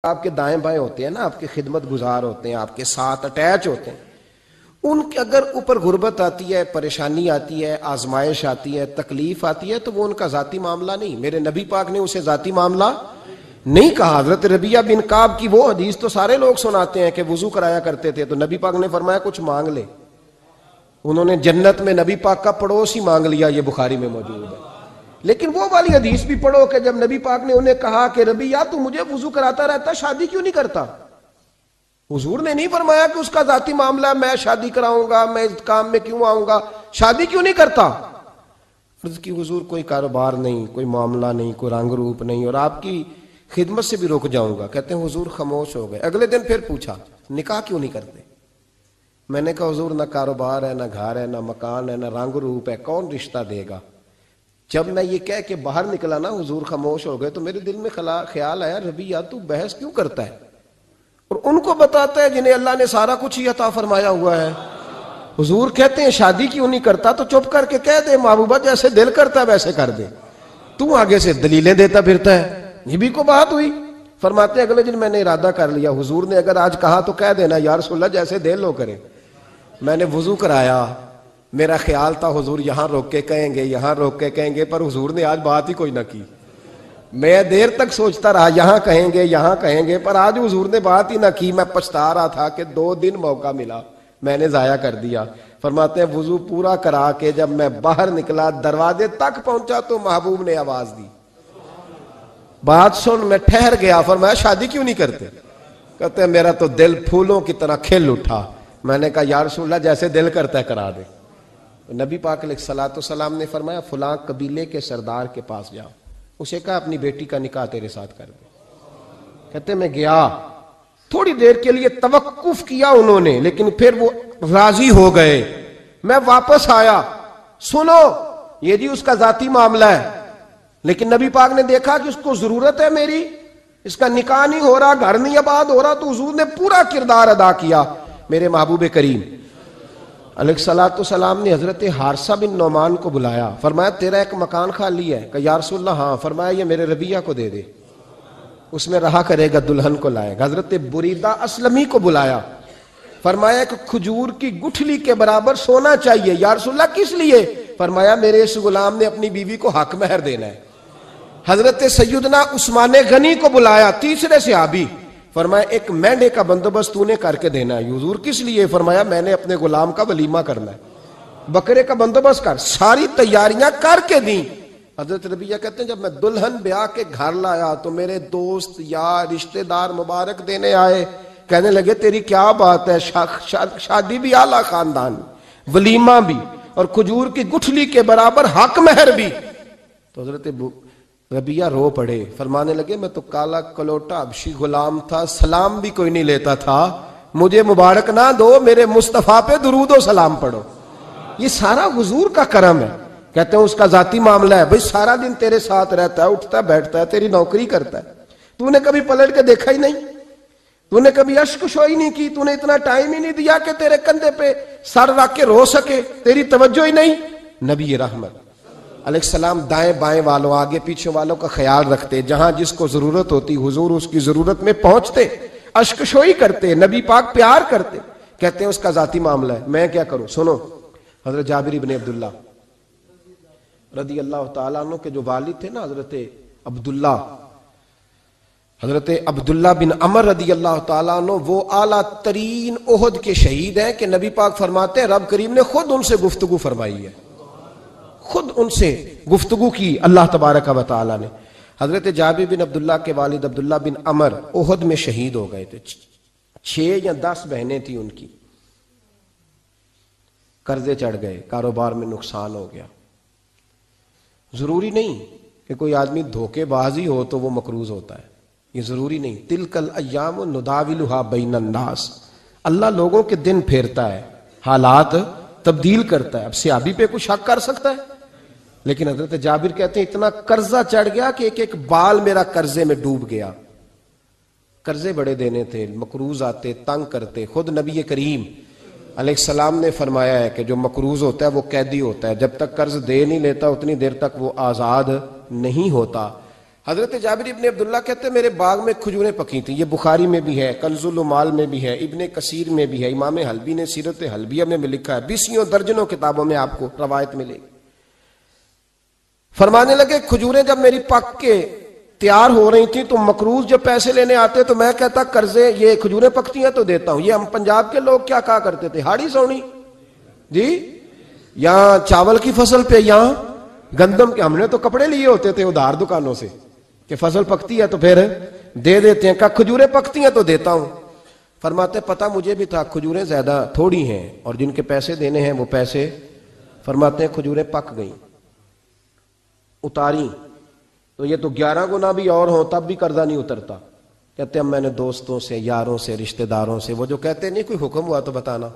آپ کے دائیں بائیں ہوتے ہیں نا، آپ کے خدمت گزار ہوتے ہیں، آپ کے ساتھ اٹیچ ہوتے ہیں، ان کے اگر اوپر غربت آتی ہے، پریشانی آتی ہے، آزمائش آتی ہے، تکلیف آتی ہے، تو وہ ان کا ذاتی معاملہ نہیں. میرے نبی پاک نے اسے ذاتی معاملہ نہیں کہا. حضرت ربیعہ بن کعب کی وہ حدیث تو سارے لوگ سناتے ہیں کہ وضو کرایا کرتے تھے، تو نبی پاک نے فرمایا کچھ مانگ لے. انہوں نے جنت میں نبی پاک کا پڑوس ہی مانگ لیا، یہ بخاری میں موجود ہے. لیکن وہ والی حدیث بھی پڑھو کہ جب نبی پاک نے انہیں کہا کہ ربیعہ تو مجھے وضو کراتا رہتا، شادی کیوں نہیں کرتا؟ حضور نے نہیں فرمایا کہ اس کا ذاتی معاملہ ہے، میں شادی کراؤں گا، میں اس کام میں کیوں آؤں گا، شادی کیوں نہیں کرتا؟ عرض کی حضور کوئی کاروبار نہیں، کوئی معاملہ نہیں، کوئی رنگ روپ نہیں، اور آپ کی خدمت سے بھی رک جاؤں گا. کہتے ہیں حضور خاموش ہو گئے. اگلے دن پھر پوچھا نکاح کیوں نہیں کرتے؟ میں نے کہا حضور نہ کاروبار ہے، نہ گھر ہے، نہ مکان ہے، نہ رنگ روپ ہے، کون رشتہ دے گا؟ جب میں یہ کہہ کے باہر نکلا نا حضور خاموش ہو گئے، تو میرے دل میں خیال آیا ربیعہ تو بحث کیوں کرتا ہے اور ان کو بتاتا ہے جنہیں اللہ نے سارا کچھ ہی عطا فرمایا ہوا ہے. حضور کہتے ہیں شادی کیوں نہیں کرتا؟ تو چپ کر کے کہہ دے محبوبہ جیسے دل کرتا ہے ویسے کر دے، تو آگے سے دلیلیں دیتا پھرتا ہے. یہ بھی کو بات ہوئی. فرماتے ہیں اگلے دن میں نے ارادہ کر لیا، حضور نے اگر آج کہا تو کہہ دینا یا رسول اللہ جیسے دل ہو کرے. میں نے وضو کرایا، میرا خیال تھا حضور یہاں روک کے کہیں گے، یہاں روک کے کہیں گے، پر حضور نے آج بات ہی کوئی نہ کی. میں دیر تک سوچتا رہا یہاں کہیں گے، یہاں کہیں گے، پر آج حضور نے بات ہی نہ کی. میں پچھتا رہا تھا کہ 2 دن موقع ملا میں نے ضائع کر دیا. فرماتے ہیں وضو پورا کرا کے جب میں باہر نکلا، دروازے تک پہنچا تو محبوب نے آواز دی، بات سن. میں ٹھہر گیا. فرمایا شادی کیوں نہیں کرتے؟ کہتے ہیں میرا تو دل پھولوں کی طرح کھل اٹھا. میں نے کہا یا رسول اللہ جیسے دل کرتا ہے کرا دے. نبی پاک علیہ الصلوۃ والسلام نے فرمایا فلاں قبیلے کے سردار کے پاس جاؤ، اسے کہا اپنی بیٹی کا نکاح تیرے ساتھ کر دے. کہتے میں گیا، تھوڑی دیر کے لیے توقف کیا انہوں نے، لیکن پھر وہ راضی ہو گئے. میں واپس آیا، سنو یہ جی اس کا ذاتی معاملہ ہے، لیکن نبی پاک نے دیکھا کہ اس کو ضرورت ہے میری، اس کا نکاح نہیں ہو رہا، گھر نہیں آباد ہو رہا، تو حضور نے پورا کردار ادا کیا. میرے محبوب کریم علیہ الصلوۃ والسلام نے حضرت حارثہ بن نعمان کو بلایا. فرمایا تیرا ایک مکان خالی ہے؟ کہ یا رسول اللہ ہاں. فرمایا یہ میرے ربیعہ کو دے دے، اس میں رہا کرے گا، دلہن کو لائے گا. حضرت بریدہ اسلمی کو بلایا. فرمایا ایک کھجور کی گٹھلی کے برابر سونا چاہیے. یا رسول اللہ کس لیے؟ فرمایا میرے اس غلام نے اپنی بیوی کو حق مہر دینا ہے. حضرت سیدنا عثمان غنی کو بلایا، تیسرے صحابی. فرمایا ایک مینڈے کا بندوبست تو نے کر کے دینا ہے. حضور کس لیے؟ فرمایا میں نے اپنے غلام کا ولیمہ کرنا ہے، بکرے کا بندوبست کر. ساری تیاریاں کر کے دیں. حضرت ربیعہ کہتے ہیں جب میں دلہن بیاہ کے گھر لایا تو میرے دوست یار رشتہ دار مبارک دینے آئے، کہنے لگے تیری کیا بات ہے، شادی بھی اعلیٰ خاندان، ولیمہ بھی، اور کھجور کی گٹھلی کے برابر حق مہر بھی. تو حضرت ربیعہ رو پڑے. فرمانے لگے میں تو کالا کلوٹا حبشی غلام تھا، سلام بھی کوئی نہیں لیتا تھا، مجھے مبارک نہ دو، میرے مصطفیٰ پہ درود و سلام پڑھو. یہ سارا حضور کا کرم ہے. کہتے ہیں اس کا ذاتی معاملہ ہے، بھئی سارا دن تیرے ساتھ رہتا ہے، اٹھتا ہے بیٹھتا ہے، تیری نوکری کرتا ہے، تو نے کبھی پلٹ کے دیکھا ہی نہیں، تو نے کبھی اشک شوئی نہیں کی، تو نے اتنا ٹائم ہی نہیں دیا کہ تیرے کندھے پہ سر رکھ کے رو سکے، تیری توجہ ہی نہیں. نبی رحمت علیہ السلام دائیں بائیں والوں آگے پیچھے والوں کا خیال رکھتے، جہاں جس کو ضرورت ہوتی حضور اس کی ضرورت میں پہنچتے، اشک شوئی کرتے، نبی پاک پیار کرتے. کہتے ہیں اس کا ذاتی معاملہ ہے، میں کیا کروں؟ سنو حضرت جابر بن عبداللہ رضی اللہ تعالیٰ عنہ کے جو والد تھے نا حضرت عبداللہ بن عمر رضی اللہ تعالیٰ عنہ، وہ اعلیٰ ترین احد کے شہید ہیں کہ نبی پاک فرماتے ہیں رب کریم نے خود ان سے گفتگو فرمائی ہے، خود ان سے گفتگو کی اللہ تبارک و تعالیٰ نے. حضرت جابر بن عبداللہ کے والد عبداللہ بن عمر احد میں شہید ہو گئے تھے. 6 یا 10 بہنیں تھیں ان کی. قرضے چڑھ گئے، کاروبار میں نقصان ہو گیا. ضروری نہیں کہ کوئی آدمی دھوکے بازی ہو تو وہ مقروض ہوتا ہے، یہ ضروری نہیں. تلک الایام نداولھا بین الناس، اللہ لوگوں کے دن پھیرتا ہے، حالات تبدیل کرتا ہے. اب صحابی پہ کچھ شک کر سکتا ہے؟ لیکن حضرت جابر کہتے ہیں اتنا قرضہ چڑھ گیا کہ ایک ایک بال میرا قرضے میں ڈوب گیا. قرضے بڑے دینے تھے، مقروض آتے، تنگ کرتے. خود نبی کریم علیہ السلام نے فرمایا ہے کہ جو مقروض ہوتا ہے وہ قیدی ہوتا ہے، جب تک قرض دے نہیں لیتا اتنی دیر تک وہ آزاد نہیں ہوتا. حضرت جابر ابن عبداللہ کہتے ہیں میرے باغ میں کھجوریں پکی تھیں. یہ بخاری میں بھی ہے، کنز العمال میں بھی ہے، ابن کثیر میں بھی ہے، امام حلبی نے سیرت حلبیہ میں بھی لکھا ہے، 20 درجنوں کتابوں میں آپ کو روایت ملے گی. فرمانے لگے کھجوریں جب میری پک کے تیار ہو رہی تھیں تو مقروض جب پیسے لینے آتے تو میں کہتا قرضے یہ کھجوریں پکتی ہیں تو دیتا ہوں. یہ ہم پنجاب کے لوگ کیا کہا کرتے تھے؟ ہاڑی سونی جی، یہاں چاول کی فصل پہ، یہاں گندم کے. ہم نے تو کپڑے لیے ہوتے تھے ادھار دکانوں سے کہ فصل پکتی ہے تو پھر دے دیتے ہیں، کہا کھجوریں پکتی ہیں تو دیتا ہوں. فرماتے پتہ مجھے بھی تھا کھجوریں زیادہ تھوڑی ہیں اور جن کے پیسے دینے ہیں وہ پیسے. فرماتے ہیں کھجوریں پک گئیں، اتاری تو یہ تو 11 گنا بھی اور ہوں تب بھی قرضہ نہیں اترتا. کہتے ہیں میں نے دوستوں سے، یاروں سے، رشتہ داروں سے، وہ جو کہتے ہیں نہیں کوئی حکم ہوا تو بتانا،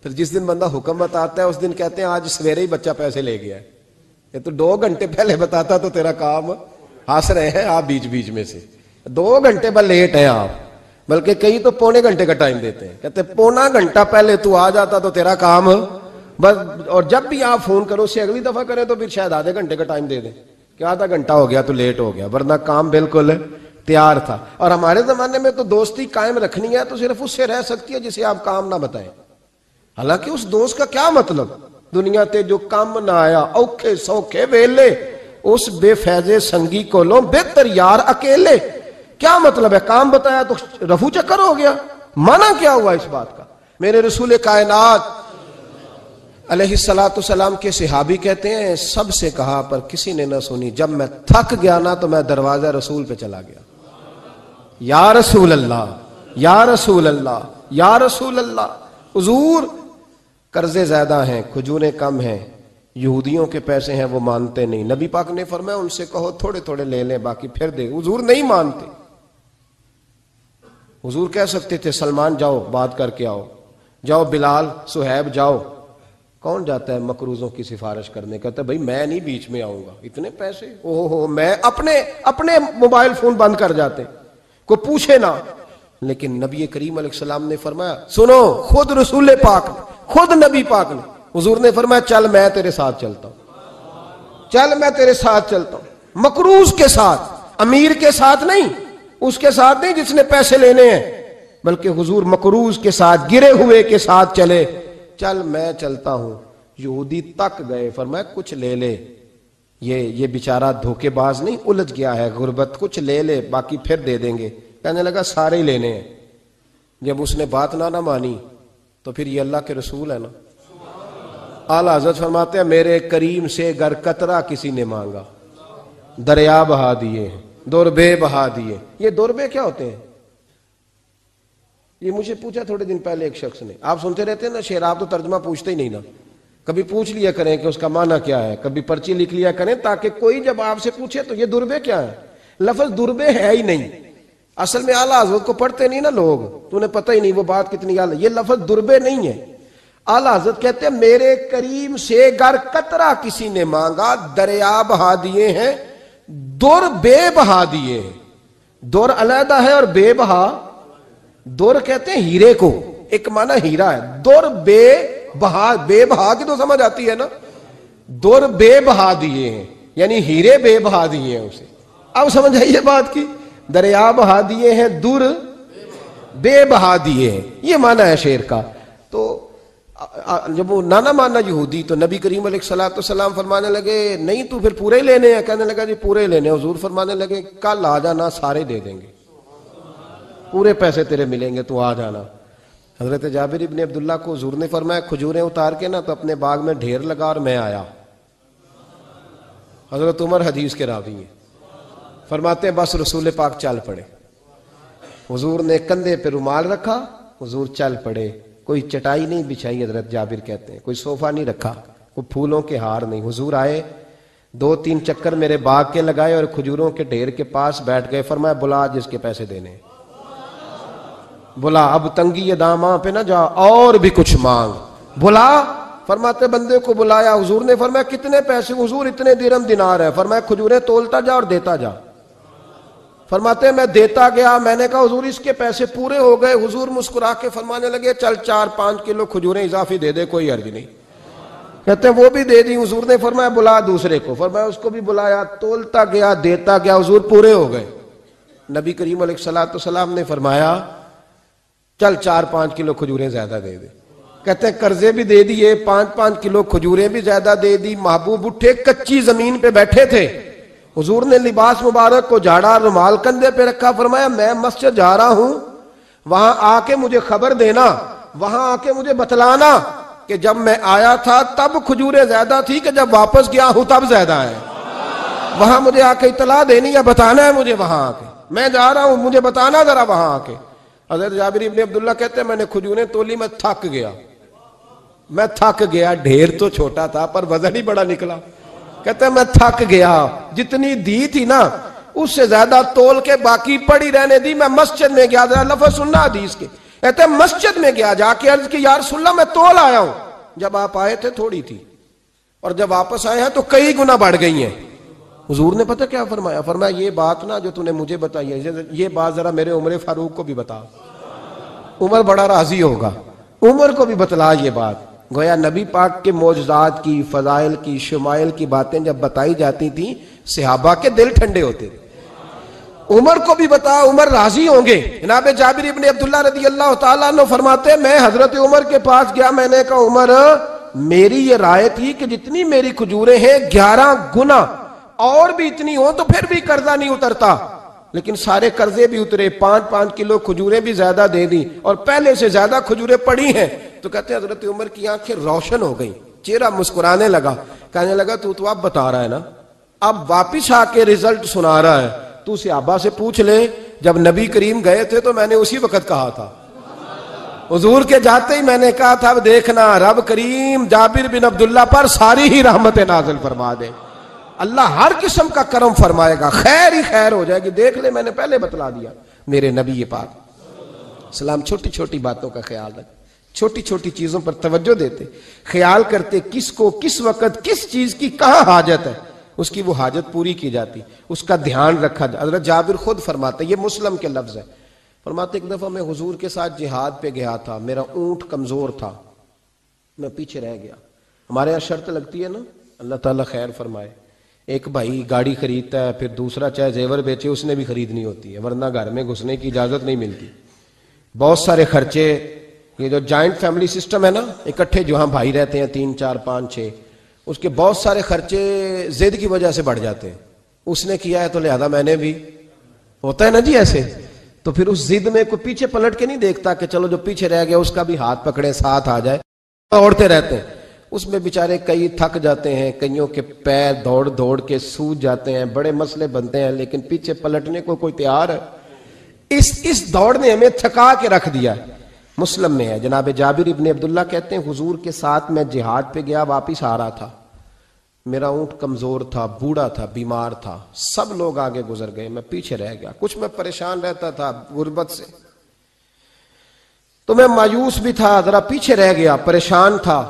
پھر جس دن بندہ حکم بتاتا ہے اس دن کہتے ہیں آج سویرے ہی بچہ پیسے لے گیا ہے. یہ تو 2 گھنٹے پہلے بتاتا تو تیرا کام. ہنس رہے ہیں آپ بیچ بیچ میں سے، 2 گھنٹے بعد لیٹ ہیں آپ، بلکہ کئی تو پونے گھنٹے کا ٹائم دیتے ہیں. کہتے ہیں پونا گھنٹہ پہلے تو آ جاتا تو تیرا کام بس. اور جب بھی آپ فون کرو سے اگلی دفعہ کریں تو پھر شاید آدھے گھنٹے کا ٹائم دے دیں کہ آدھا گھنٹہ ہو گیا تو لیٹ ہو گیا، ورنہ کام بالکل تیار تھا. اور ہمارے زمانے میں تو دوستی قائم رکھنی ہے تو صرف اس سے رہ سکتی ہے جسے آپ کام نہ بتائیں. حالانکہ اس دوست کا کیا مطلب؟ دنیا تے جو کام نہ آیا اوکھے سوکھے ویلے، اس بے فیضے سنگی کو لو بہتر یار اکیلے. کیا مطلب ہے؟ کام بتایا تو رفو چکر ہو گیا. مانا کیا ہوا اس بات کا؟ میرے رسول کائنات علیہ السلام کے صحابی کہتے ہیں سب سے کہا پر کسی نے نہ سنی. جب میں تھک گیا نا تو میں دروازہ رسول پہ چلا گیا. یا رسول اللہ، یا رسول اللہ، یا رسول اللہ. حضور قرضے زیادہ ہیں، کھجوریں کم ہیں، یہودیوں کے پیسے ہیں وہ مانتے نہیں. نبی پاک نے فرمایا ان سے کہو تھوڑے تھوڑے لے لیں باقی پھر دے. حضور نہیں مانتے. حضور کہہ سکتے تھے سلمان جاؤ بات کر کے آؤ، جاؤ بلال، صہیب جاؤ. کون جاتا ہے مقروضوں کی سفارش کرنے؟ کہتا ہے بھائی میں نہیں بیچ میں آؤں گا، اتنے پیسے اوہ میں اپنے موبائل فون بند کر جاتے کوئی پوچھے نہ. لیکن نبی کریم علیہ السلام نے فرمایا سنو، خود رسول پاک نے، خود نبی پاک نے، حضور نے فرمایا چل میں تیرے ساتھ چلتا ہوں، چل میں تیرے ساتھ چلتا ہوں. مقروض کے ساتھ، امیر کے ساتھ نہیں، اس کے ساتھ نہیں جس نے پیسے لینے ہیں، بلکہ حضور مقروض کے ساتھ، گرے ہوئے کے ساتھ چلے. چل میں چلتا ہوں. یہودی تک گئے، فرمایا کچھ لے لے، یہ بیچارہ دھوکے باز نہیں الجھ گیا ہے غربت، کچھ لے لے باقی پھر دے دیں گے. کہنے لگا سارے ہی لینے ہیں. جب اس نے بات نہ مانی تو پھر یہ اللہ کے رسول ہے نا. اعلیٰ حضرت فرماتے ہیں میرے کریم سے گر قطرہ کسی نے مانگا دریا بہا دیے، دربے بہا دیے. یہ دربے کیا ہوتے ہیں؟ یہ مجھے پوچھا تھوڑے دن پہلے ایک شخص نے. آپ سنتے رہتے ہیں نا شعر، آپ تو ترجمہ پوچھتے ہی نہیں نا. کبھی پوچھ لیا کریں کہ اس کا معنی کیا ہے، کبھی پرچی لکھ لیا کریں تاکہ کوئی جب آپ سے پوچھے تو یہ دربے کیا ہے. لفظ دربے ہے ہی نہیں اصل میں. اعلیٰ حضرت کو پڑھتے نہیں نا لوگ تو انہیں پتہ ہی نہیں وہ بات کتنی اعلیٰ. یہ لفظ دربے نہیں ہے. اعلیٰ حضرت کہتے ہیں میرے کریم سے گر قطرہ کسی نے مانگا دریا بہا دیے ہیں، در بے بہا دیے ہیں. در علیحدہ ہے اور بے بہا. در کہتے ہیں ہیرے کو، ایک معنی ہیرا ہے. در بے بہا، بے بہا کی تو سمجھ آتی ہے نا. در بے بہا دیے ہیں یعنی ہیرے بے بہا دیے ہیں اسے. اب سمجھ آئیے بات کی. دریا بہا دیے ہیں، در بے بہا دیے ہیں، یہ معنی ہے شعر کا. تو جب وہ نانا مانا یہودی تو نبی کریم علیہ السلام فرمانے لگے نہیں تو پھر پورے ہی لینے ہیں. کہنے لگا جی پورے ہی لینے. حضور فرمانے لگے کل آ جانا سارے دے دیں گے، پورے پیسے تیرے ملیں گے تو آ جانا. حضرت جابر ابن عبداللہ کو حضور نے فرمایا کھجوریں اتار کے نا تو اپنے باغ میں ڈھیر لگا اور میں آیا. حضرت عمر حدیث کے راوی ہیں، فرماتے ہیں بس رسول پاک چل پڑے. حضور نے کندھے پہ رومال رکھا، حضور چل پڑے. کوئی چٹائی نہیں بچھائی، حضرت جابر کہتے ہیں کوئی صوفہ نہیں رکھا، کوئی پھولوں کے ہار نہیں. حضور آئے، 2-3 چکر میرے باغ کے لگائے اور کھجوروں کے ڈھیر کے پاس بیٹھ گئے. فرمایا بلا جس کے پیسے دینے، بلا، اب تنگی یہ داماں پہ نہ جا اور بھی کچھ مانگ. بلا، فرماتے بندے کو بلایا. حضور نے فرمایا کتنے پیسے؟ حضور اتنے درہم دینار ہے. فرمایا کھجوریں تولتا جا اور دیتا جا. فرماتے ہیں میں دیتا گیا. میں نے کہا حضور اس کے پیسے پورے ہو گئے. حضور مسکرا کے فرمانے لگے چل 4-5 کلو کھجوریں اضافی دے دے، کوئی عرض نہیں. کہتے ہیں وہ بھی دے دی. حضور نے فرمایا بلا دوسرے کو. فرمایا اس کو بھی بلایا, تولتا گیا, دیتا گیا, حضور پورے ہو گئے. نبی کریم علیہ الصلوۃ والسلام نے فرمایا چل 4-5 کلو کھجوریں زیادہ دے دے. کہتے ہیں قرضے بھی دے دیے, 5-5 کلو کھجوریں بھی زیادہ دے دی. محبوب اٹھے, کچی زمین پہ بیٹھے تھے. حضور نے لباس مبارک کو جھاڑا, رومال کندھے پہ رکھا. فرمایا میں مسجد جا رہا ہوں, وہاں آ کے مجھے خبر دینا, وہاں آ کے مجھے بتلانا کہ جب میں آیا تھا تب کھجوریں زیادہ تھی کہ جب واپس گیا ہوں تب زیادہ ہے. وہاں مجھے آ کے اطلاع دینی ہے, بتانا ہے مجھے. وہاں آ کے میں جا رہا ہوں, مجھے بتانا ذرا وہاں آ کے. حضرت جابر ابن عبداللہ کہتے ہیں میں نے کھجوریں تولی, میں تھک گیا. میں تھک گیا, ڈھیر تو چھوٹا تھا پر وزن ہی بڑا نکلا. کہتے ہیں میں تھک گیا, جتنی دی تھی نا اس سے زیادہ تول کے باقی پڑی رہنے دی. میں مسجد میں گیا, ذرا لفظ سننا حدیث کے. کہتے ہیں مسجد میں گیا, جا کے عرض کی یا رسول اللہ میں تول آیا ہوں. جب آپ آئے تھے تھوڑی تھی, اور جب واپس آئے ہیں تو کئی گنا بڑھ گئی ہیں. حضور نے پتہ کیا فرمایا؟ فرمایا یہ بات نا جو تو نے مجھے بتائی ہے, یہ بات ذرا میرے عمر فاروق کو بھی بتا. عمر بڑا راضی ہوگا. عمر کو بھی بتلا یہ بات. گویا نبی پاک کے معجزات کی, فضائل کی, شمائل کی باتیں جب بتائی جاتی تھیں صحابہ کے دل ٹھنڈے ہوتے تھے. عمر کو بھی بتا, عمر راضی ہوں گے. جناب جابر ابن عبداللہ رضی اللہ تعالیٰ عنہ فرماتے میں حضرت عمر کے پاس گیا, میں نے کہا عمر میری یہ رائے تھی کہ جتنی میری کھجوریں ہیں 11 گنا اور بھی اتنی ہوں تو پھر بھی قرضہ نہیں اترتا, لیکن سارے قرضے بھی اترے, 5-5 کلو کھجوریں بھی زیادہ دے دی اور پہلے سے زیادہ کھجوریں پڑی ہیں. تو کہتے ہیں حضرت عمر کی آنکھیں روشن ہو گئی, چہرہ مسکرانے لگا, کہنے لگا تو اب بتا رہا ہے نا, اب واپس آ کے رزلٹ سنا رہا ہے, تو صحابہ سے پوچھ لے جب نبی کریم گئے تھے تو میں نے اسی وقت کہا تھا. حضور کے جاتے ہی میں نے کہا تھا اب دیکھنا رب کریم جابر بن عبداللہ پر ساری ہی رحمت نازل فرما دے, اللہ ہر قسم کا کرم فرمائے گا, خیر ہی خیر ہو جائے گی. دیکھ لے میں نے پہلے بتلا دیا. میرے نبی پاک سلام چھوٹی چھوٹی باتوں کا خیال رکھ, چھوٹی چھوٹی چیزوں پر توجہ دیتے, خیال کرتے کس کو کس وقت کس چیز کی کہاں حاجت ہے, اس کی وہ حاجت پوری کی جاتی, اس کا دھیان رکھا جاتا. حضرت جابر خود فرماتے, یہ مسلم کے لفظ ہے, فرماتے ایک دفعہ میں حضور کے ساتھ جہاد پہ گیا تھا, میرا اونٹ کمزور تھا, میں پیچھے رہ گیا. ہمارے یہاں شرط لگتی ہے نا, اللہ تعالیٰ خیر فرمائے, ایک بھائی گاڑی خریدتا ہے پھر دوسرا چاہے زیور بیچے اس نے بھی خریدنی ہوتی ہے, ورنہ گھر میں گھسنے کی اجازت نہیں ملتی. بہت سارے خرچے, یہ جو جوائنٹ فیملی سسٹم ہے نا, اکٹھے جو ہاں بھائی رہتے ہیں 3 4 5 6, اس کے بہت سارے خرچے ضد کی وجہ سے بڑھ جاتے ہیں. اس نے کیا ہے تو لہذا میں نے بھی, ہوتا ہے نا جی ایسے. تو پھر اس ضد میں کوئی پیچھے پلٹ کے نہیں دیکھتا کہ چلو جو پیچھے رہ گیا اس کا بھی ہاتھ پکڑے ساتھ آ جائے, دوڑتے رہتے ہیں. اس میں بیچارے کئی تھک جاتے ہیں, کئیوں کے پیر دوڑ دوڑ کے سوج جاتے ہیں, بڑے مسئلے بنتے ہیں, لیکن پیچھے پلٹنے کو کوئی تیار ہے؟ اس دوڑ نے ہمیں تھکا کے رکھ دیا. مسلم میں ہے, جناب جابر ابن عبداللہ کہتے ہیں حضور کے ساتھ میں جہاد پہ گیا, واپس آ رہا تھا, میرا اونٹ کمزور تھا, بوڑھا تھا, بیمار تھا, سب لوگ آگے گزر گئے, میں پیچھے رہ گیا. کچھ میں پریشان رہتا تھا غربت سے, تو میں مایوس بھی تھا, ذرا پیچھے رہ گیا, پریشان تھا.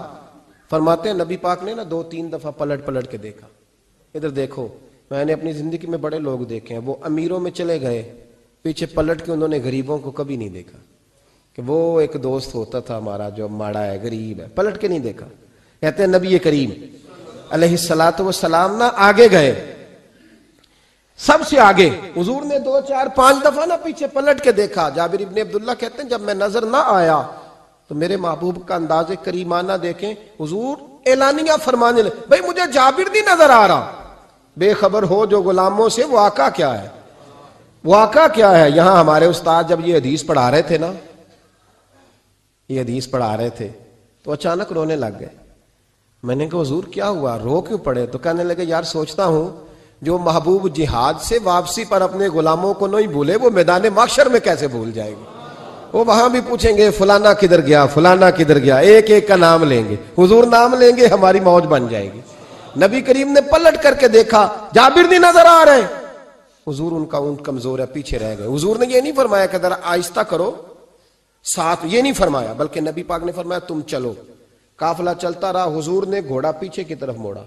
فرماتے ہیں نبی پاک نے نا 2-3 دفعہ پلٹ کے دیکھا, ادھر دیکھو. میں نے اپنی زندگی میں بڑے لوگ دیکھے ہیں, وہ امیروں میں چلے گئے, پیچھے پلٹ کے انہوں نے غریبوں کو کبھی نہیں دیکھا کہ وہ ایک دوست ہوتا تھا ہمارا جو ماڑا ہے, غریب ہے, پلٹ کے نہیں دیکھا. کہتے ہیں نبی کریم علیہ الصلوۃ والسلام نا آگے گئے, سب سے آگے. حضور نے 2 4 5 دفعہ نا پیچھے پلٹ کے دیکھا. جابر ابن عبداللہ کہتے ہیں جب میں نظر نہ آیا تو میرے محبوب کا انداز کریمانہ دیکھیں, حضور اعلانیہ فرمانے لگے بھئی مجھے جابر نہیں نظر آ رہا. بے خبر ہو جو غلاموں سے, وہ آقا کیا ہے, وہ آقا کیا ہے. یہاں ہمارے استاد جب یہ حدیث پڑھا رہے تھے نا, یہ حدیث پڑھا رہے تھے تو اچانک رونے لگ گئے. میں نے کہا حضور کیا ہوا, رو کیوں پڑے؟ تو کہنے لگے یار سوچتا ہوں جو محبوب جہاد سے واپسی پر اپنے غلاموں کو نہیں بھولے وہ میدان محشر میں کیسے بھول جائے گی. وہ وہاں بھی پوچھیں گے فلانا کدھر گیا, فلانا کدھر گیا, ایک ایک کا نام لیں گے. حضور نام لیں گے, ہماری موج بن جائے گی. نبی کریم نے پلٹ کر کے دیکھا, جابر نہیں نظر آ رہے. حضور ان کا اونٹ کمزور ہے, پیچھے رہ گئے. حضور نے یہ نہیں فرمایا کہ ذرا آہستہ کرو ساتھ, یہ نہیں فرمایا, بلکہ نبی پاک نے فرمایا تم چلو. قافلہ چلتا رہا, حضور نے گھوڑا پیچھے کی طرف موڑا,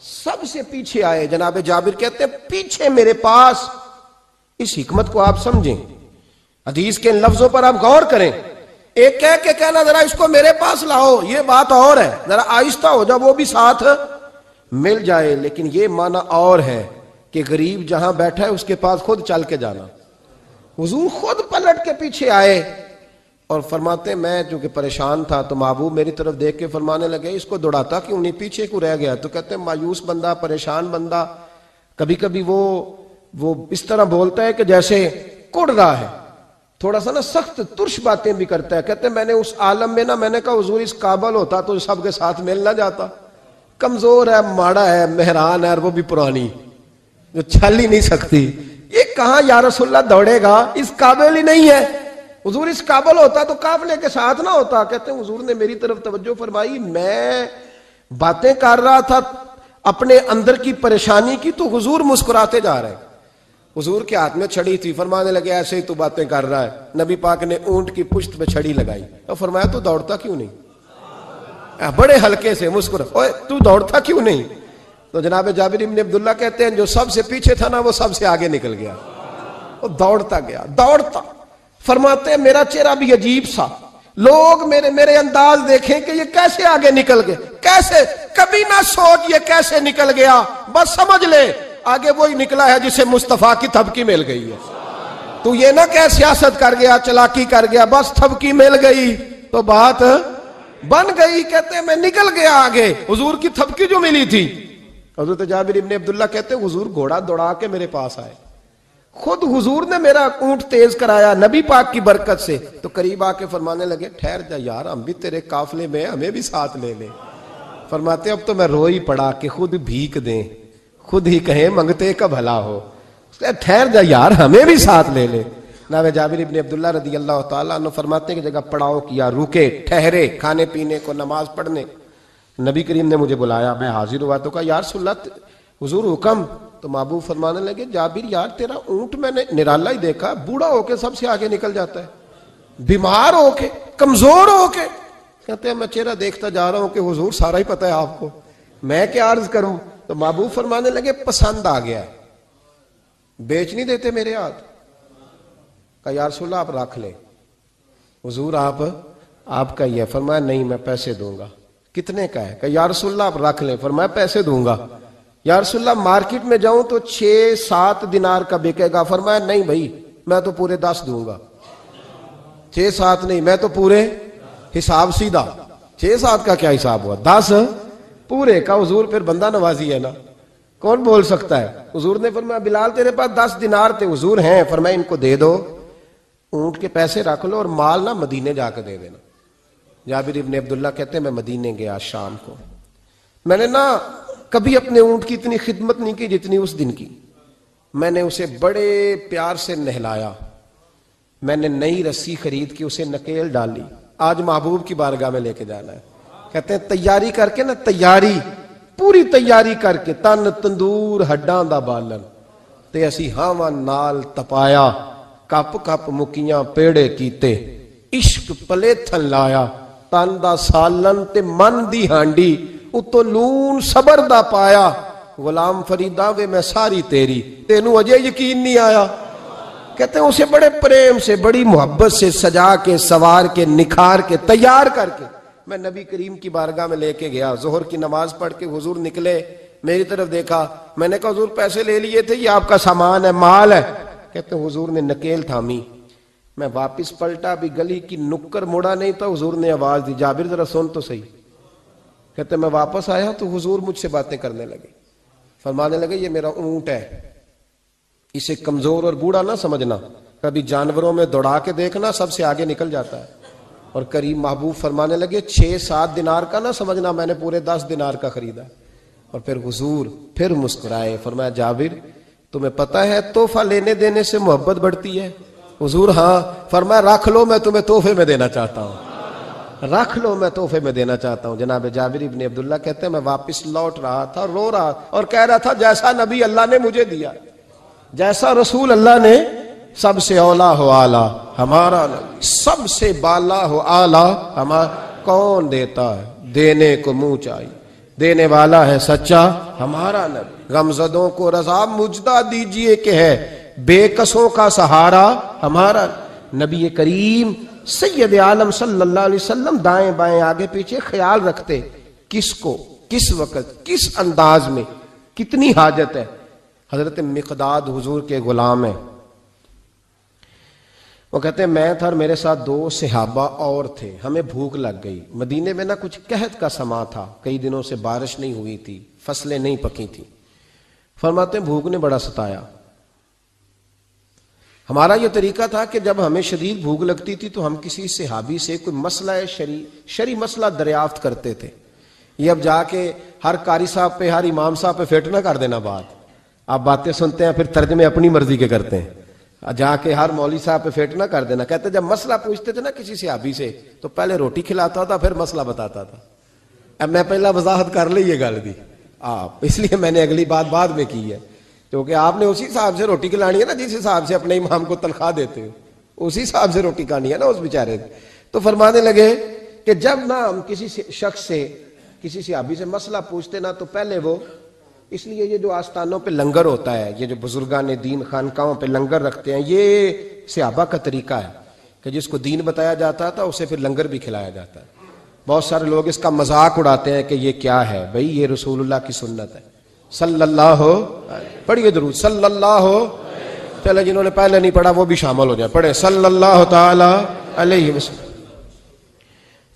سب سے پیچھے آئے. جناب جابر کہتے ہیں پیچھے میرے پاس. اس حکمت کو آپ سمجھیں, حدیث کے ان لفظوں پر آپ غور کریں. ایک کہہ کے کہنا ذرا اس کو میرے پاس لاؤ یہ بات اور ہے، ذرا آہستہ ہو جا، وہ بھی ساتھ مل جائے، لیکن یہ معنی اور ہے کہ غریب جہاں بیٹھا ہے اس کے پاس خود چل کے جانا۔ حضور خود پلٹ کے پیچھے آئے اور فرماتے میں چونکہ پریشان تھا تو محبوب میری طرف دیکھ کے فرمانے لگے اس کو دوڑاتا کیوں نہیں، پیچھے کو رہ گیا؟ تو کہتے ہیں مایوس بندہ، پریشان بندہ کبھی کبھی وہ اس طرح بولتا ہے کہ جیسے کڑ رہا ہے، تھوڑا سا نا سخت ترش باتیں بھی کرتا ہے۔ کہتے ہیں میں نے اس عالم میں نا، میں نے کہا حضور اس قابل ہوتا تو سب کے ساتھ مل نہ جاتا، کمزور ہے، ماڑا ہے، مہران ہے، اور وہ بھی پرانی جو چل ہی نہیں سکتی، یہ کہاں یا رسول اللہ دوڑے گا، اس قابل ہی نہیں ہے۔ حضور اس قابل ہوتا تو قافلے کے ساتھ نہ ہوتا۔ کہتے ہیں حضور نے میری طرف توجہ فرمائی، میں باتیں کر رہا تھا اپنے اندر کی پریشانی کی تو حضور مسکراتے جا رہے۔ حضور کے ہاتھ میں چھڑی تھی، فرمانے لگے ایسے ہی تو باتیں کر رہا ہے۔ نبی پاک نے اونٹ کی پشت پہ چھڑی لگائی اور فرمایا تو دوڑتا کیوں نہیں؟ بڑے ہلکے سے مسکرا، اوے تو دوڑتا کیوں نہیں؟ تو جناب جابر بن عبداللہ کہتے ہیں جو سب سے پیچھے تھا نا وہ سب سے آگے نکل گیا، وہ دوڑتا گیا دوڑتا۔ فرماتے ہیں میرا چہرہ بھی عجیب سا، لوگ میرے انداز دیکھیں کہ یہ کیسے آگے نکل گئے، کیسے، کبھی نہ سوچ یہ کیسے نکل گیا، بس سمجھ لے آگے وہی نکلا ہے جسے مصطفیٰ کی تھپکی مل گئی ہے۔ تو یہ نہ کہ سیاست کر گیا، چلاکی کر گیا، بس تھپکی مل گئی تو بات بن گئی۔ کہتے ہیں میں نکل گیا آگے، حضور کی تھپکی جو ملی تھی۔ حضرت جابر ابن عبداللہ کہتے ہیں حضور گھوڑا دوڑا کے میرے پاس آئے، خود حضور نے میرا اونٹ تیز کرایا نبی پاک کی برکت سے۔ تو قریب آ کے فرمانے لگے ٹھہر جا یار، ہم بھی تیرے قافلے میں، ہمیں بھی ساتھ لے لے۔ فرماتے اب تو میں رو ہی پڑا کہ خود بھیک دیں، خود ہی کہیں منگتے کا بھلا ہو، ٹھہر جا یار ہمیں بھی ساتھ لے لے۔ جناب جابر ابن عبداللہ رضی اللہ تعالیٰ عنہ فرماتے ہیں کہ جگہ پڑاؤ کیا، رکے، ٹھہرے، کھانے پینے کو، نماز پڑھنے۔ نبی کریم نے مجھے بلایا، میں حاضر ہوا تو کہا یا رسول اللہ حضور حکم۔ تو محبوب فرمانے لگے جابر یار تیرا اونٹ میں نے نرالا ہی دیکھا، بوڑھا ہو کے سب سے آگے نکل جاتا ہے، بیمار ہو کے، کمزور ہو کے۔ کہتے ہیں میں چہرہ دیکھتا جا رہا ہوں کہ حضور سارا ہی پتہ ہے آپ کو، میں کیا عرض کروں؟ تو محبوب فرمانے لگے پسند آ گیا، بیچ نہیں دیتے میرے ہاتھ؟ کہا یا رسول اللہ آپ رکھ لیں۔ حضور آپ کا یہ؟ فرمایا نہیں میں پیسے دوں گا۔ کتنے کا ہے؟ کہا یا رسول اللہ آپ رکھ لیں۔ فرمایا پیسے دوں گا۔ یا رسول اللہ مارکیٹ میں جاؤں تو 6-7 دینار کا بکے گا۔ فرمایا نہیں بھائی میں تو پورے 10 دوں گا۔ 6-7 نہیں، میں تو پورے، حساب سیدھا، 6-7 کا کیا حساب ہوا، 10 پورے کا۔ حضور پھر بندہ نوازی ہے نا، کون بول سکتا ہے؟ حضور نے فرمایا بلال تیرے پاس 10 دینار تھے؟ حضور ہیں۔ فرمایا ان کو دے دو، اونٹ کے پیسے رکھ لو اور مال نہ مدینے جا کے دے دینا۔ جابر ابن عبداللہ کہتے ہیں میں مدینے گیا شام کو، میں نے نا کبھی اپنے اونٹ کی اتنی خدمت نہیں کی جتنی اس دن کی۔ میں نے اسے بڑے پیار سے نہلایا، میں نے نئی رسی خرید کے اسے نکیل ڈالی، آج محبوب کی بارگاہ میں لے کے جانا ہے۔ کہتے ہیں تیاری کر کے نا، تیاری پوری تیاری کر کے، تن تندور ہڈاں دا بالن تے اسی ہاواں نال تپایا، کپ کپ مکیاں پیڑے کیتے، عشق پلیتھن لایا، تن دا سالن تے من دی ہانڈی، اتو لون صبر دا پایا، غلام فریدا وے میں ساری تیری، تینوں اجے یقین نہیں آیا۔ کہتے ہیں اسے بڑے پریم سے، بڑی محبت سے سجا کے، سوار کے، نکھار کے، تیار کر کے میں نبی کریم کی بارگاہ میں لے کے گیا۔ ظہر کی نماز پڑھ کے حضور نکلے، میری طرف دیکھا، میں نے کہا حضور پیسے لے لیے تھے، یہ آپ کا سامان ہے، مال ہے؟ کہتے ہیں حضور نے نکیل تھامی، میں واپس پلٹا، بھی گلی کی نکر مڑا نہیں تھا، حضور نے آواز دی جابر ذرا سن تو صحیح۔ کہتے ہیں میں واپس آیا تو حضور مجھ سے باتیں کرنے لگے، فرمانے لگے یہ میرا اونٹ ہے، اسے کمزور اور بوڑھا نہ سمجھنا، کبھی جانوروں میں دوڑا کے دیکھنا سب سے آگے نکل جاتا ہے۔ اور قریب محبوب فرمانے لگے 6-7 دینار کا نہ سمجھنا، میں نے پورے 10 دینار کا خریدا۔ اور پھر حضور پھر مسکرائے، فرمایا جابر تمہیں پتہ ہے تحفہ لینے دینے سے محبت بڑھتی ہے؟ حضور ہاں۔ فرمایا رکھ لو میں تمہیں تحفے میں دینا چاہتا ہوں، رکھ لو میں تحفے میں دینا چاہتا ہوں۔ جناب جابر ابن عبداللہ کہتے ہیں میں واپس لوٹ رہا تھا، رو رہا اور کہہ رہا تھا جیسا نبی اللہ نے مجھے دیا، جیسا رسول اللہ نے، سب سے اولا ہو آلہ ہمارا نبی، سب سے بالا ہو آلہ ہمارا، کون دیتا ہے دینے کو منہ چاہیے، دینے والا ہے سچا ہمارا نبی، غمزدوں کو رضا مجدہ دیجئے کہ ہے بے کسوں کا سہارا ہمارا، نبی کریم سید عالم صلی اللہ علیہ وسلم دائیں بائیں آگے پیچھے خیال رکھتے کس کو کس وقت کس انداز میں کتنی حاجت ہے. حضرت مقداد حضور کے غلام ہیں. وہ کہتے ہیں میں تھا اور میرے ساتھ 2 صحابہ اور تھے. ہمیں بھوک لگ گئی. مدینے میں کچھ قحط کا سما تھا, کئی دنوں سے بارش نہیں ہوئی تھی, فصلیں نہیں پکی تھی. فرماتے ہیں بھوک نے بڑا ستایا. ہمارا یہ طریقہ تھا کہ جب ہمیں شدید بھوک لگتی تھی تو ہم کسی صحابی سے کوئی مسئلہ شرعی مسئلہ دریافت کرتے تھے. یہ اب جا کے ہر قاری صاحب پہ ہر امام صاحب پہ فیٹ نہ کر دینا بات. آپ باتیں سنتے ہیں پھر ترجمے اپنی مرضی کے کرتے ہیں. جا کے ہر مولوی صاحب پہ فیٹ نہ کر دینا. کہتے جب مسئلہ پوچھتے تھے نا کسی صحابی سے تو پہلے روٹی کھلاتا تھا پھر مسئلہ بتاتا تھا. اب میں پہلا وضاحت کر لی یہ گل دی آپ, اس لیے میں نے اگلی بات بعد میں کی ہے, کیونکہ آپ نے اسی حساب سے روٹی کھلانی ہے نا جس حساب سے اپنے امام کو تنخواہ دیتے ہو, اسی حساب سے روٹی کھانی ہے نا اس بیچارے. تو فرمانے لگے کہ جب نہ ہم کسی شخص سے کسی صحابی سے مسئلہ پوچھتے نا تو پہلے وہ, اس لیے یہ جو آستانوں پہ لنگر ہوتا ہے, یہ جو بزرگان دین خانقاہوں پہ لنگر رکھتے ہیں, یہ صحابہ کا طریقہ ہے کہ جس کو دین بتایا جاتا تھا اسے پھر لنگر بھی کھلایا جاتا ہے. بہت سارے لوگ اس کا مذاق اڑاتے ہیں کہ یہ کیا ہے بھئی, یہ رسول اللہ کی سنت ہے. صلی اللہ پڑھیے درود صلی اللہ. چلے جنہوں نے پہلے نہیں پڑھا وہ بھی شامل ہو جائے, پڑھے صلی اللہ تعالی علیہ وسلم.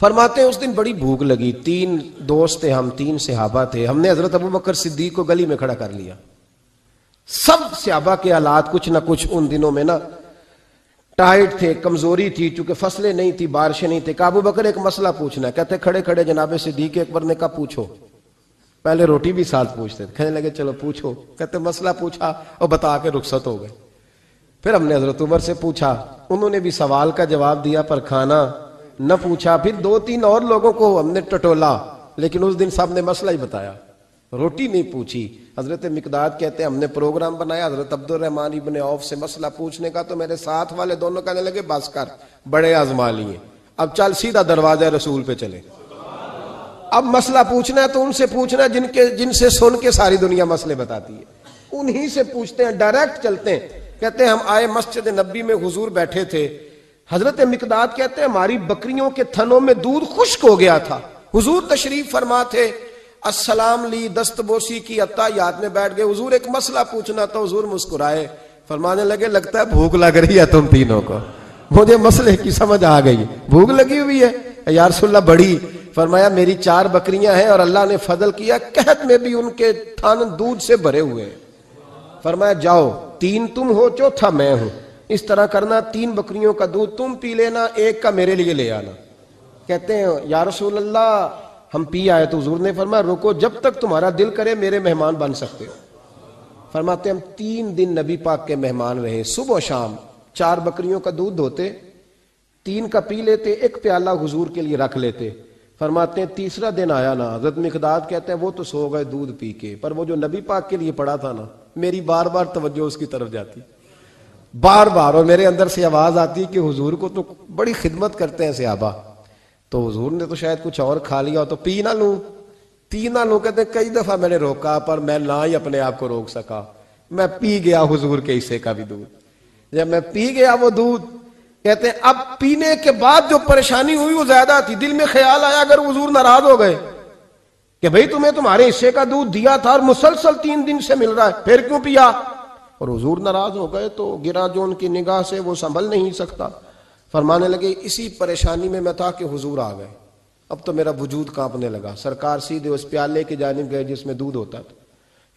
فرماتے ہیں اس دن بڑی بھوک لگی. 3 دوست تھے ہم, 3 صحابہ تھے. ہم نے حضرت ابو بکر صدیق کو گلی میں کھڑا کر لیا. سب صحابہ کے حالات کچھ نہ کچھ ان دنوں میں نا ٹائٹ تھے, کمزوری تھی, چونکہ فصلیں نہیں تھی, بارشیں نہیں تھے. ابو بکر ایک مسئلہ پوچھنا ہے. کہتے کھڑے کھڑے جناب صدیق اکبر نے کہا پوچھو. پہلے روٹی بھی ساتھ پوچھتے تھے. کہنے لگے چلو پوچھو. کہتے مسئلہ پوچھا اور بتا کے رخصت ہو گئے. پھر ہم نے حضرت عمر سے پوچھا, انہوں نے بھی سوال کا جواب دیا پر کھانا نہ پوچھا. پھر 2-3 اور لوگوں کو ہم نے ٹٹولا, لیکن اس دن سب نے مسئلہ ہی بتایا, روٹی نہیں پوچھی. حضرت مقداد کہتے ہیں ہم نے پروگرام بنایا حضرت عبد الرحمن ابن عوف سے مسئلہ پوچھنے کا, تو میرے ساتھ والے دونوں کہنے لگے بس کر, بڑے آزما لیے, اب چل سیدھا دروازہ رسول پہ چلے. اب مسئلہ پوچھنا ہے تو ان سے پوچھنا ہے جن سے سن کے ساری دنیا مسئلے بتاتی ہے, انہی سے پوچھتے ہیں, ڈائریکٹ چلتے ہیں. کہتے ہیں ہم آئے مسجد نبی میں, حضور بیٹھے تھے. حضرت مقداد کہتے ہیں ہماری بکریوں کے تھنوں میں دودھ خشک ہو گیا تھا. حضور تشریف فرما تھے, السلام لی, دست بوسی کی, اتحیات میں بیٹھ گئے. حضور ایک مسئلہ پوچھنا تھا. حضور مسکرائے, فرمانے لگے لگتا ہے بھوک لگ رہی ہے تم تینوں کو, مجھے مسئلے کی سمجھ آ گئی, بھوک لگی ہوئی ہے. یا رسول اللہ بڑی. فرمایا میری 4 بکریاں ہیں اور اللہ نے فضل کیا قحط میں بھی ان کے تھن دودھ سے بھرے ہوئے ہیں. فرمایا جاؤ, 3 تم ہو, چوتھا میں ہوں, اس طرح کرنا 3 بکریوں کا دودھ تم پی لینا, 1 کا میرے لیے لے آنا. کہتے ہیں یا رسول اللہ ہم پی آئے. تو حضور نے فرمایا رکو, جب تک تمہارا دل کرے میرے مہمان بن سکتے ہو. فرماتے ہم 3 دن نبی پاک کے مہمان رہے. صبح و شام 4 بکریوں کا دودھ دھوتے, 3 کا پی لیتے, 1 پیالہ حضور کے لیے رکھ لیتے. فرماتے ہیں تیسرا دن آیا نا, حضرت مقداد کہتے ہیں وہ تو سو گئے دودھ پی کے, پر وہ جو نبی پاک کے لیے پڑا تھا نا, میری بار بار توجہ اس کی طرف جاتی, بار بار, اور میرے اندر سے آواز آتی کہ حضور کو تو بڑی خدمت کرتے ہیں صحابہ, تو حضور نے تو شاید کچھ اور کھا لیا تو پی نہ لوں. کہتے ہیں کئی دفعہ میں نے روکا پر میں نہ ہی اپنے آپ کو روک سکا, میں پی گیا حضور کے حصے کا بھی دودھ. جب میں پی گیا وہ دودھ, کہتے ہیں اب پینے کے بعد جو پریشانی ہوئی وہ زیادہ تھی. دل میں خیال آیا اگر حضور ناراض ہو گئے کہ بھئی تمہیں تمہارے حصے کا دودھ دیا تھا اور مسلسل 3 دن سے مل رہا ہے, پھر کیوں پیا, اور حضور ناراض ہو گئے تو گرا جو ان کی نگاہ سے وہ سنبھل نہیں سکتا. فرمانے لگے اسی پریشانی میں تھا کہ حضور آ گئے. اب تو میرا وجود کانپنے لگا. سرکار سیدھے اس پیالے کی جانب گئے جس میں دودھ ہوتا تھا.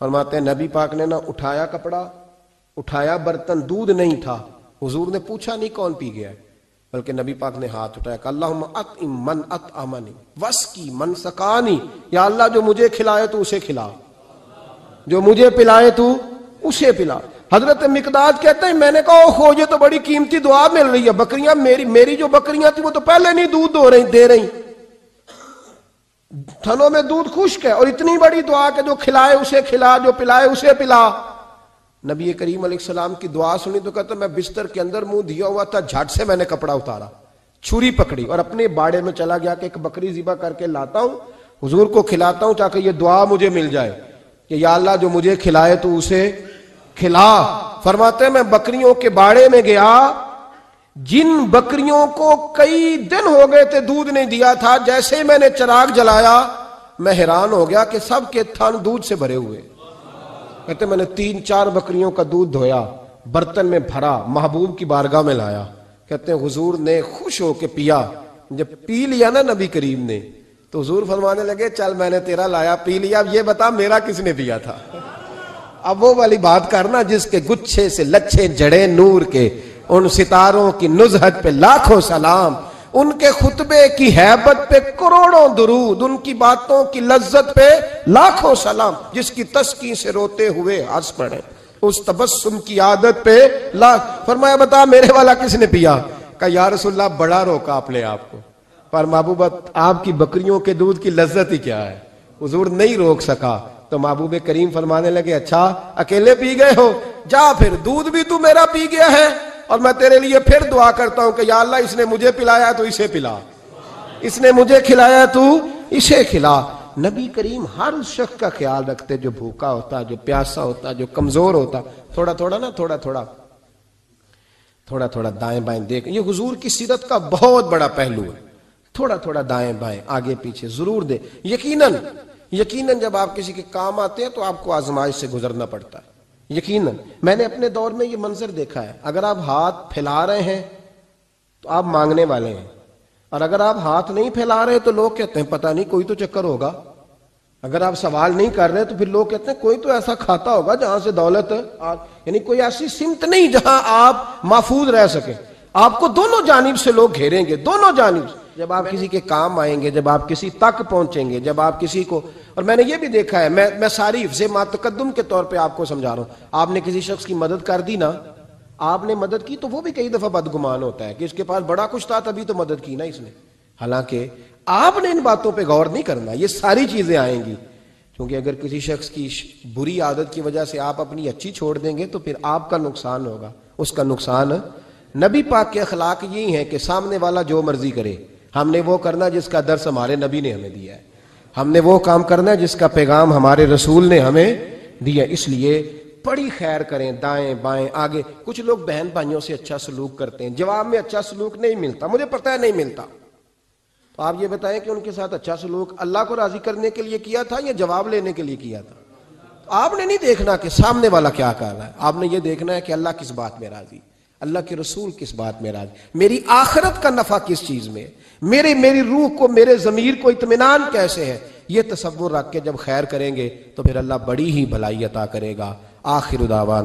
فرماتے ہیں نبی پاک نے نہ اٹھایا کپڑا, اٹھایا برتن, دودھ نہیں تھا. حضور نے پوچھا نہیں کون پی گیا ہے, بلکہ نبی پاک نے ہاتھ اٹھایا کہ اللہم اطعم من اطعمنی واسقی من سقانی, یا اللہ جو مجھے کھلائے تو اسے کھلا, جو مجھے پلائے تو اسے پلا. حضرت مقداد کہتے ہیں میں نے کہا اوہ یہ تو بڑی قیمتی دعا مل رہی ہے, بکریاں میری جو بکریاں تھیں وہ تو پہلے نہیں دودھ دے رہی, تھنوں میں دودھ خشک ہے, اور اتنی بڑی دعا کہ جو کھلائے اسے کھلا, جو پلائے اسے پلا. نبی کریم علیہ السلام کی دعا سنی تو کہتا میں بستر کے اندر منہ دیا ہوا تھا, جھٹ سے میں نے کپڑا اتارا, چھری پکڑی اور اپنے باڑے میں چلا گیا کہ ایک بکری ذبح کر کے لاتا ہوں, حضور کو کھلاتا ہوں تاکہ یہ دعا مجھے مل جائے کہ یا اللہ جو مجھے کھلائے تو اسے کھلا. فرماتے ہیں میں بکریوں کے باڑے میں گیا, جن بکریوں کو کئی دن ہو گئے تھے دودھ نہیں دیا تھا، جیسے ہی میں نے چراغ جلایا میں حیران ہو گیا کہ سب کے تھن دودھ سے بھرے ہوئے۔ کہتے میں نے 3-4 بکریوں کا دودھ دھویا، برتن میں بھرا، محبوب کی بارگاہ میں لایا۔ کہتے ہیں حضور نے خوش ہو کے پیا۔ جب پی لیا نا نبی کریم نے تو حضور فرمانے لگے چل میں نے تیرا لایا پی لیا، اب یہ بتا میرا کس نے دیا تھا؟ اب وہ والی بات کرنا جس کے گچھے سے لچھے جڑے نور کے، ان ستاروں کی نزہت پہ لاکھوں سلام، ان کے خطبے کی ہیبت پہ کروڑوں درود، ان کی باتوں کی لذت پہ لاکھوں سلام، جس کی تسکین سے روتے ہوئے ہنس پڑے، اس تبسم کی عادت پہ فرمایا بتا میرے والا کس نے پیا؟ کہا یا رسول اللہ بڑا روکا اپنے آپ کو، پر محبوب آپ کی بکریوں کے دودھ کی لذت ہی کیا ہے؟ حضور نہیں روک سکا تو محبوب کریم فرمانے لگے اچھا اکیلے پی گئے ہو، جا پھر دودھ بھی تو میرا پی گیا ہے، اور میں تیرے لیے پھر دعا کرتا ہوں کہ یا اللہ اس نے مجھے پلایا تو اسے پلا، اس نے مجھے کھلایا تو اسے کھلا۔ نبی کریم ہر اس شخص کا خیال رکھتے جو بھوکا ہوتا، جو پیاسا ہوتا، جو کمزور ہوتا، تھوڑا تھوڑا دائیں بائیں دیکھ، یہ حضور کی سیرت کا بہت بڑا پہلو ہے، تھوڑا تھوڑا دائیں بائیں آگے پیچھے ضرور دے۔ یقیناً جب آپ کسی کے کام آتے ہیں تو آپ کو آزمائش سے گزرنا پڑتا ہے، یقیناً۔ میں نے اپنے دور میں یہ منظر دیکھا ہے، اگر آپ ہاتھ پھیلا رہے ہیں تو آپ مانگنے والے ہیں، اور اگر آپ ہاتھ نہیں پھیلا رہے تو لوگ کہتے ہیں پتہ نہیں کوئی تو چکر ہوگا، اگر آپ سوال نہیں کر رہے تو پھر لوگ کہتے ہیں کوئی تو ایسا کھاتا ہوگا جہاں سے دولت، یعنی کوئی ایسی سمت نہیں جہاں آپ محفوظ رہ سکیں۔ آپ کو دونوں جانب سے لوگ گھیریں گے، دونوں جانب سے۔ جب آپ کسی کے کام آئیں گے، جب آپ کسی تک پہنچیں گے، جب آپ کسی کو، اور میں نے یہ بھی دیکھا ہے، میں ساری حفظ ما تقدم کے طور پہ آپ کو سمجھا رہا ہوں، آپ نے کسی شخص کی مدد کر دی نا، آپ نے مدد کی تو وہ بھی کئی دفعہ بدگمان ہوتا ہے کہ اس کے پاس بڑا کچھ تھا تبھی تو مدد کی نا اس نے، حالانکہ آپ نے ان باتوں پہ غور نہیں کرنا۔ یہ ساری چیزیں آئیں گی، کیونکہ اگر کسی شخص کی بری عادت کی وجہ سے آپ اپنی اچھی چھوڑ دیں گے تو پھر آپ کا نقصان ہوگا، اس کا نقصان۔ نبی پاک کے اخلاق یہی ہیں کہ سامنے والا جو مرضی کرے، ہم نے وہ کرنا جس کا درس ہمارے نبی نے ہمیں دیا ہے، ہم نے وہ کام کرنا جس کا پیغام ہمارے رسول نے ہمیں دیا۔ اس لیے بڑی خیر کریں، دائیں بائیں آگے۔ کچھ لوگ بہن بھائیوں سے اچھا سلوک کرتے ہیں، جواب میں اچھا سلوک نہیں ملتا، مجھے پتہ ہے نہیں ملتا، تو آپ یہ بتائیں کہ ان کے ساتھ اچھا سلوک اللہ کو راضی کرنے کے لیے کیا تھا یا جواب لینے کے لیے کیا تھا؟ تو آپ نے نہیں دیکھنا کہ سامنے والا کیا کر رہا ہے، آپ نے یہ دیکھنا ہے کہ اللہ کس بات میں راضی، اللہ کے رسول کس بات میں راضی، میری آخرت کا نفع کس چیز میں، میری روح کو، میرے ضمیر کو اطمینان کیسے ہے۔ یہ تصور رکھ کے جب خیر کریں گے تو پھر اللہ بڑی ہی بھلائی عطا کرے گا۔ آخر دعوانا